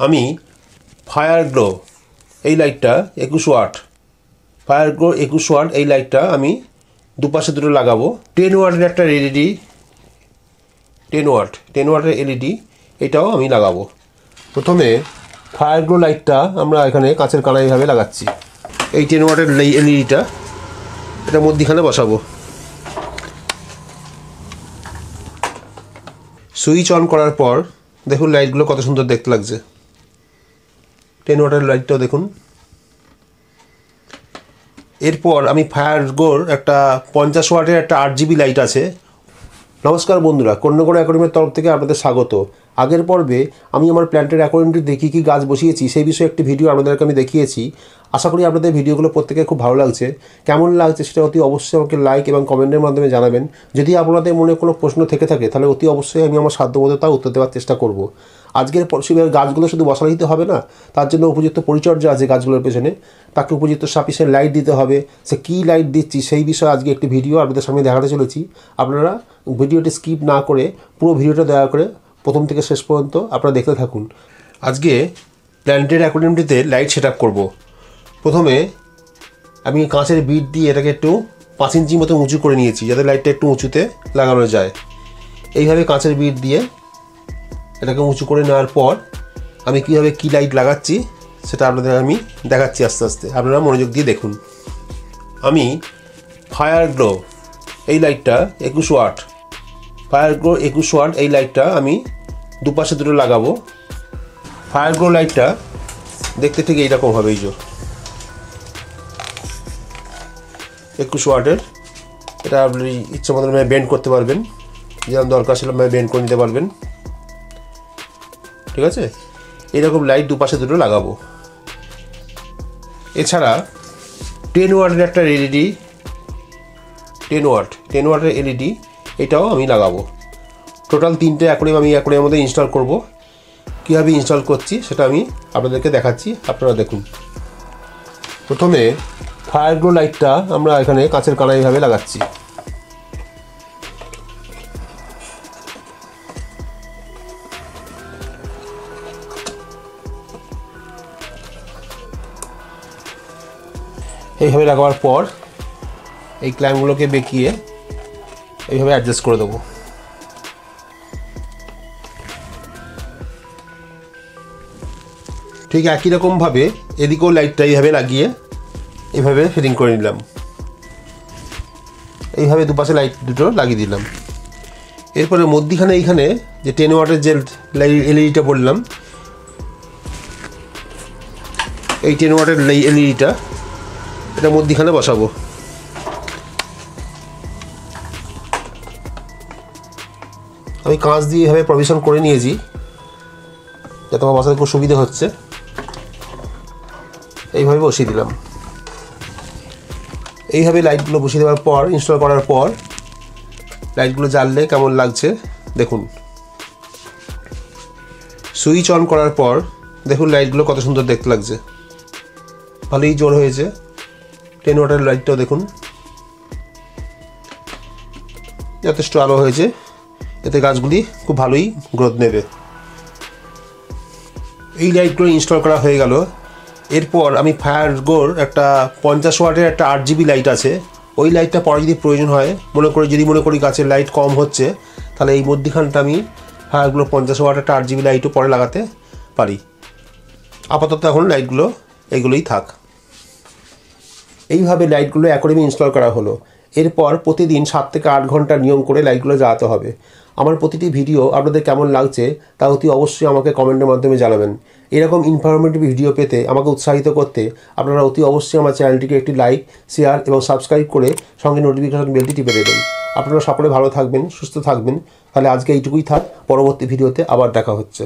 আমি fire glow এই লাইটটা 21 ওয়াট ফায়ার গ্লো 21 ওয়াট এই লাইটটা আমি দুপাশে দুটো লাগাবো। 10 ওয়াটের একটা এলইডি 10 ওয়াটের এলইডি এটাও আমি লাগাবো। প্রথমে ফায়ার গ্লো লাইটটা আমরা এখানে কাঁচের কানা এইভাবে লাগাচ্ছি। এই 10 ওয়াটের এলইডিটা এটা মধ্যিখানে বসাবো। সুইচ অন করার পর দেখুন লাইটগুলো কত সুন্দর দেখতে লাগছে। 10 ওয়াটের লাইটটাও দেখুন। এরপর আমি ফায়ার গ্লোর একটা 50 ওয়াটের একটা 8GB লাইট আছে। নমস্কার বন্ধুরা, কন্যাগড় অ্যাকোয়ারিয়ামের তরফ থেকে আপনাদের স্বাগত। আগের পর্বে আমি আমার প্ল্যান্টের অ্যাকোয়ারিয়ামটিতে কী কী গাছ বসিয়েছি সেই বিষয়ে একটি ভিডিও আপনাদেরকে আমি দেখিয়েছি। আশা করি আপনাদের ভিডিওগুলো প্রত্যেকে খুব ভালো লাগছে। কেমন লাগছে সেটা অতি অবশ্যই আমাকে লাইক এবং কমেন্টের মাধ্যমে জানাবেন। যদি আপনাদের মনে কোনো প্রশ্ন থেকে থাকে তাহলে অতি অবশ্যই আমি আমার সাধ্যমতো তা উত্তর দেওয়ার চেষ্টা করব। আজকের গাছগুলো শুধু বসানো দিতে হবে না, তার জন্য উপযুক্ত পরিচর্যা আছে গাছগুলোর পেছনে। তাকে উপযুক্ত সাফিসিয়েন্ট লাইট দিতে হবে। সে কী লাইট দিচ্ছি সেই বিষয়ে আজকে একটি ভিডিও আপনাদের সামনে দেখাতে চলেছি। আপনারা ভিডিওটি স্কিপ না করে পুরো ভিডিওটা দয়া করে প্রথম থেকে শেষ পর্যন্ত আপনারা দেখতে থাকুন। আজকে প্ল্যান্টের অ্যাকোয়ারিয়ামটিতে লাইট সেট আপ করবো। প্রথমে আমি কাঁচের বিট দিয়ে এটাকে একটু 5 ইঞ্চি মতো উঁচু করে নিয়েছি, যাতে লাইটটা একটু উঁচুতে লাগানো যায়। এইভাবে কাঁচের বিট দিয়ে এটাকে উঁচু করে নেওয়ার পর আমি কীভাবে কী লাইট লাগাচ্ছি সেটা আপনাদের আমি দেখাচ্ছি আস্তে আস্তে। আপনারা মনোযোগ দিয়ে দেখুন। আমি ফায়ার গ্লো এই লাইটটা 21 ওয়াট ফায়ার গ্লো 21 ওয়াট এই লাইটটা আমি দুপাশে দুটো লাগাবো। ফায়ার গ্লো লাইটটা দেখতে ঠিক এইরকম হবে। এই যে 21 ওয়াটের, এটা আপনি ইচ্ছা মতো বেন্ড করতে পারবেন, যেমন দরকার ছিল বেন্ড করে নিতে পারবেন। ঠিক আছে, এরকম লাইট দুপাশে দুটো লাগাবো। এছাড়া 10 ওয়াটের একটা এলইডি 10 ওয়াটের এলইডি এটাও আমি লাগাবো। টোটাল 3টে অ্যাকোয়ারিয়ামের মধ্যে ইনস্টল করব। কীভাবে ইনস্টল করছি সেটা আমি আপনাদেরকে দেখাচ্ছি, আপনারা দেখুন। প্রথমে ফায়ার গ্লো লাইটটা আমরা এখানে কাঁচের কানা এইভাবে লাগাচ্ছি। এইভাবে লাগাবার পর এই ক্ল্যাম্পগুলোকে বেঁকিয়ে এইভাবে অ্যাডজাস্ট করে দেবো। ঠিক একই রকমভাবে এদিকেও লাইটটা এইভাবে লাগিয়ে এইভাবে ফিটিং করে নিলাম। এইভাবে দুপাশে লাইট দুটো লাগিয়ে দিলাম। এরপরে মধ্যিখানে এইখানে যে 10 ওয়াটের যে এলইডিটা বললাম, এই 10 ওয়াটের এলইডিটা এটা মধ্যিখানে বসাবো। আমি কাঁচ দিয়ে এইভাবে প্রভিশন করে নিয়েছি যাতে আমার বসাতে খুব সুবিধা হচ্ছে। এইভাবে বসিয়ে দিলাম। এইভাবে লাইটগুলো বসিয়ে দেওয়ার পর ইনস্টল করার পর লাইটগুলো জ্বাললে কেমন লাগছে দেখুন। সুইচ অন করার পর দেখুন লাইটগুলো কত সুন্দর দেখতে লাগছে। ভালোই জোর হয়েছে। 10 ওয়াটের লাইটটাও দেখুন, যথেষ্ট আলো হয়েছে। এতে গাছগুলি খুব ভালোই গ্রোথ নেবে। এই লাইটগুলো ইনস্টল করা হয়ে গেল। এরপর আমি ফায়ার গ্লোর একটা 50 ওয়াটের একটা 8GB লাইট আছে। ওই লাইটটা পরে যদি প্রয়োজন হয়, যদি মনে করি গাছের লাইট কম হচ্ছে, তাহলে এই মধ্যিখানটা আমি ফায়ার গ্লোর 50 ওয়াটের একটা 8GB লাইটও পরে লাগাতে পারি। আপাতত এখন লাইটগুলো এইগুলোই থাক। এইভাবে লাইটগুলো অ্যাকোয়ারিয়ামে ইনস্টল করা হলো। এরপর প্রতিদিন 7 থেকে 8 ঘন্টা নিয়ম করে লাইটগুলো জ্বালাতে হবে। আমার প্রতিটি ভিডিও আপনাদের কেমন লাগছে তা অতি অবশ্যই আমাকে কমেন্টের মাধ্যমে জানাবেন। এরকম ইনফরমেটিভ ভিডিও পেতে আমাকে উৎসাহিত করতে আপনারা অতি অবশ্যই আমার চ্যানেলটিকে একটি লাইক, শেয়ার এবং সাবস্ক্রাইব করে সঙ্গে নোটিফিকেশন বেলটি টিপে দেবেন। আপনারা সকলে ভালো থাকবেন, সুস্থ থাকবেন। তাহলে আজকে এইটুকুই থাক। পরবর্তী ভিডিওতে আবার দেখা হচ্ছে।